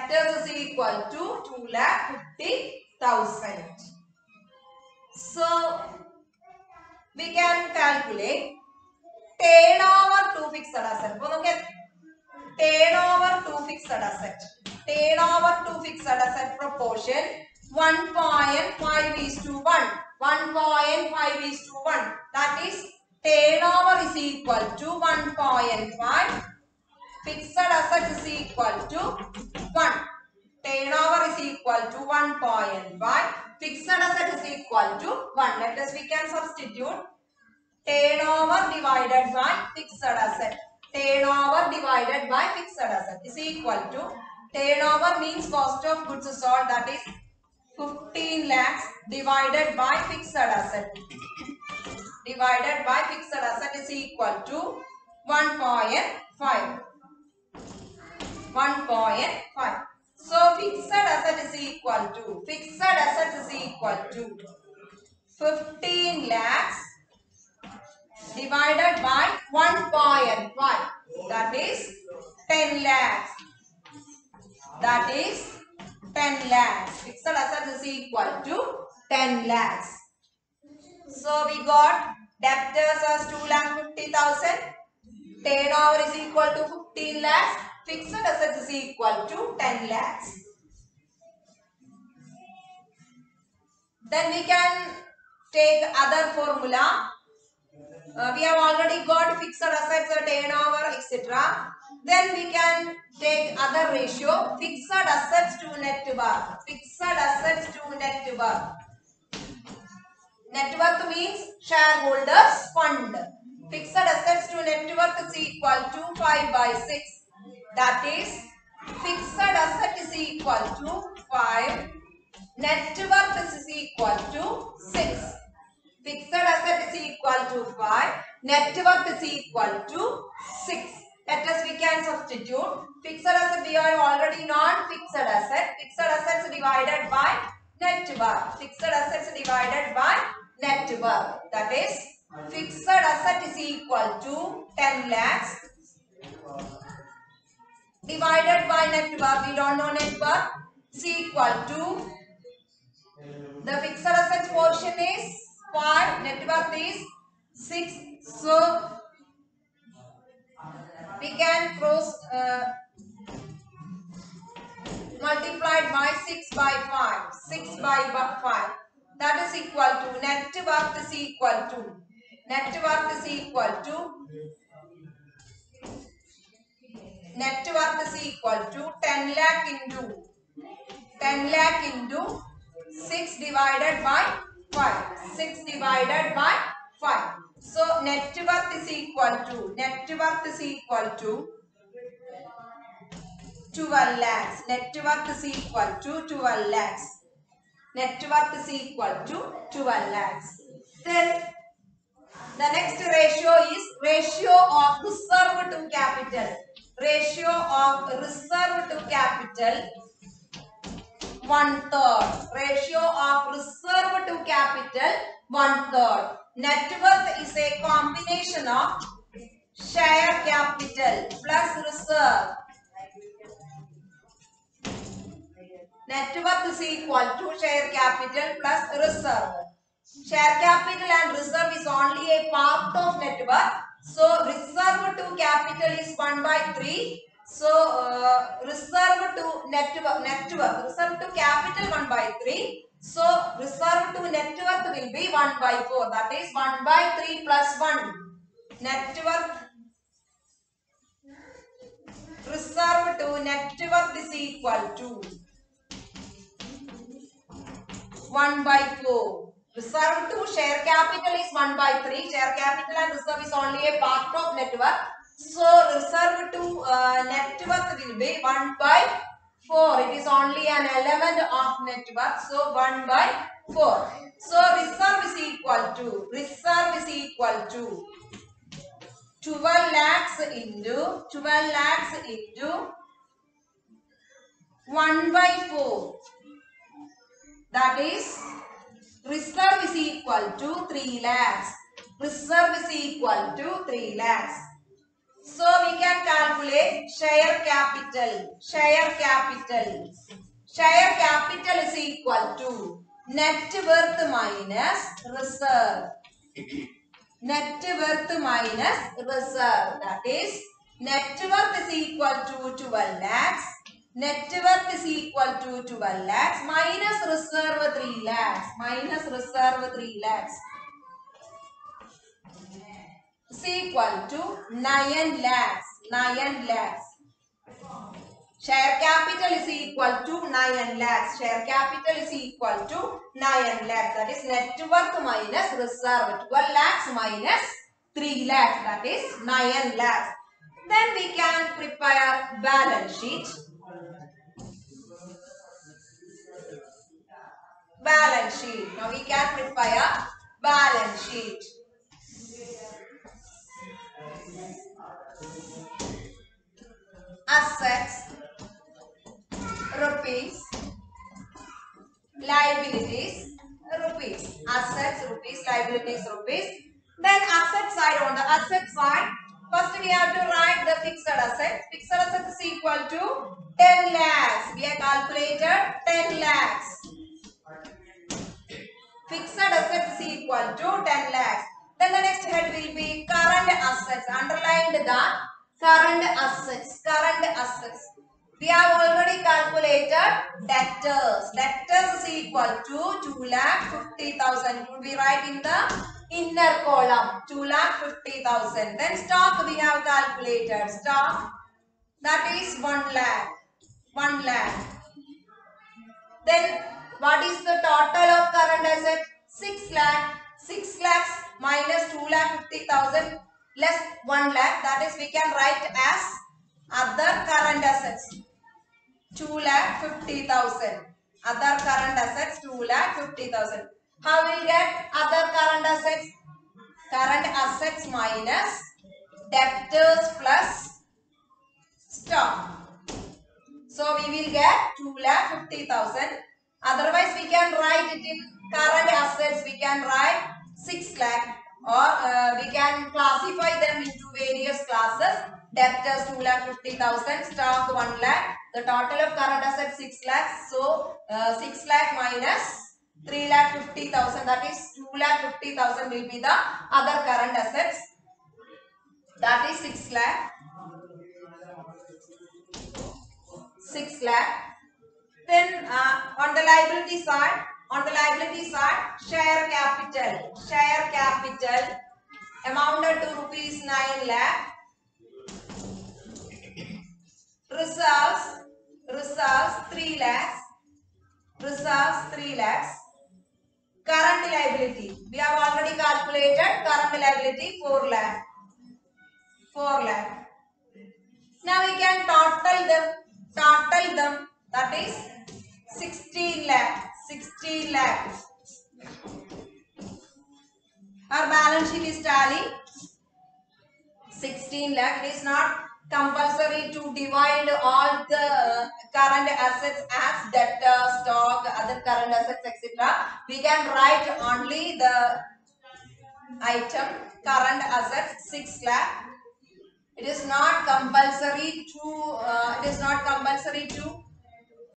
debtors is equal to 2,50,000. So we can calculate turnover to fixed asset. Turnover to fixed asset. Turnover to fixed asset proportion 1.5:1. 1.5:1. That is turnover is equal to 1.5. Fixed asset is equal to 1. Turnover is equal to 1.5. Fixed asset is equal to 1. Let us we can substitute turnover divided by fixed asset. Turnover divided by fixed asset is equal to turnover means cost of goods sold, that is 15 lakhs divided by fixed asset. Divided by fixed asset is equal to 1.5. 1.5. So fixed asset is equal to 15 lakhs divided by 1.5, that is 10 lakhs. That is 10 lakhs. Fixed asset is equal to 10 lakhs. So we got debtors as 2,50,000. Turnover is equal to 15 lakhs. Fixed asset is equal to 10 lakhs. Then we can take other formula. We have already got fixed assets, turnover, etc. Then we can take other ratio. Fixed assets to net worth. Fixed assets to net worth. Net worth means shareholders fund. Fixed assets to net worth is equal to 5/6. That is, fixed asset is equal to 5. Net worth is equal to 6. Fixed asset is equal to 5. Net worth is equal to 6. Let us we can substitute. Fixed asset we are already known. Fixed asset. Fixed assets divided by net worth. Fixed assets divided by net worth. That is, fixed asset is equal to 10 lakhs divided by net worth. We don't know net worth. Is equal to, the fixed assets portion is 5, net worth is 6. So we can cross multiplied by 6/5. 6/5. That is equal to, net worth is equal to 10 lakh into 6 divided by 5. 6 divided by 5. So net worth is equal to 12 lakhs. Net worth is equal to 12 lakhs. Net worth is equal to 12 lakhs. Then the next ratio is ratio of reserve to capital. Ratio of reserve to capital 1/3. Ratio of reserve to capital 1/3. Net worth is a combination of share capital plus reserve. Net worth is equal to share capital plus reserve. Share capital and reserve is only a part of net worth. So reserve to capital is 1/3. So reserve to net worth. Reserve to capital 1/3. So reserve to net worth will be 1/4. That is 1/3 plus 1. Net worth. Reserve to net worth is equal to 1/4. Reserve to share capital is 1/3. Share capital and reserve is only a part of net worth. So reserve to net worth will be 1/4. It is only an element of net worth. So 1/4. So reserve is equal to 12 lakhs into 1/4. That is, reserve is equal to 3 lakhs. Reserve is equal to 3 lakhs. So we can calculate share capital. Share capital. Share capital is equal to net worth minus reserve. Net worth minus reserve. That is, net worth is equal to 12 lakhs. Net worth is equal to 12 lakhs minus reserve 3 lakhs. Minus reserve 3 lakhs is equal to 9 lakhs. 9 lakhs. Share capital is equal to 9 lakhs. Share capital is equal to 9 lakhs. That is net worth minus reserve. 12 lakhs minus 3 lakhs. That is 9 lakhs. Then we can prepare balance sheet. Balance sheet. Now we can prepare balance sheet. Assets, rupees. Liabilities, rupees. Assets, rupees. Liabilities, rupees. Then asset side. On the asset side, first we have to write the fixed asset. Fixed asset is equal to 10 lakhs. We have calculated 10 lakhs. Fixed asset is equal to 10 lakhs. Then the next head will be current assets. Underlined the current assets. Current assets. We have already calculated debtors. Debtors is equal to 2,50,000. It will be right in the inner column. 2,50,000. Then stock we have calculated. Stock, that is 1 lakh. 1 lakh. Then what is the total of current asset? 6 lakh. 6 lakhs minus 2,50,000 less 1 lakh. That is, we can write as other current assets. 2,50,000. Other current assets 2,50,000. How will get other current assets? Current assets minus debtors plus stock. So we will get 2,50,000. Otherwise we can write it in current assets. We can write 6 lakh, or we can classify them into various classes. Debtors 2,50,000, stock 1 lakh. The total of current assets 6 lakhs. So 6 lakh minus 3,50,000, that is 2,50,000 will be the other current assets. That is 6 lakh. 6 lakh. Then on the liability side, share capital amounted to rupees 9 lakh. Reserves 3 lakhs. Reserves 3 lakhs. Current liability, we have already calculated current liability 4 lakh. 4 lakh. Now we can total them. That is 16 lakh. 16 lakh. Our balance sheet is tally 16 lakh. It is not compulsory to divide all the current assets as debtor, stock, other current assets, etc. We can write only the item current assets 6 lakh. It is not compulsory to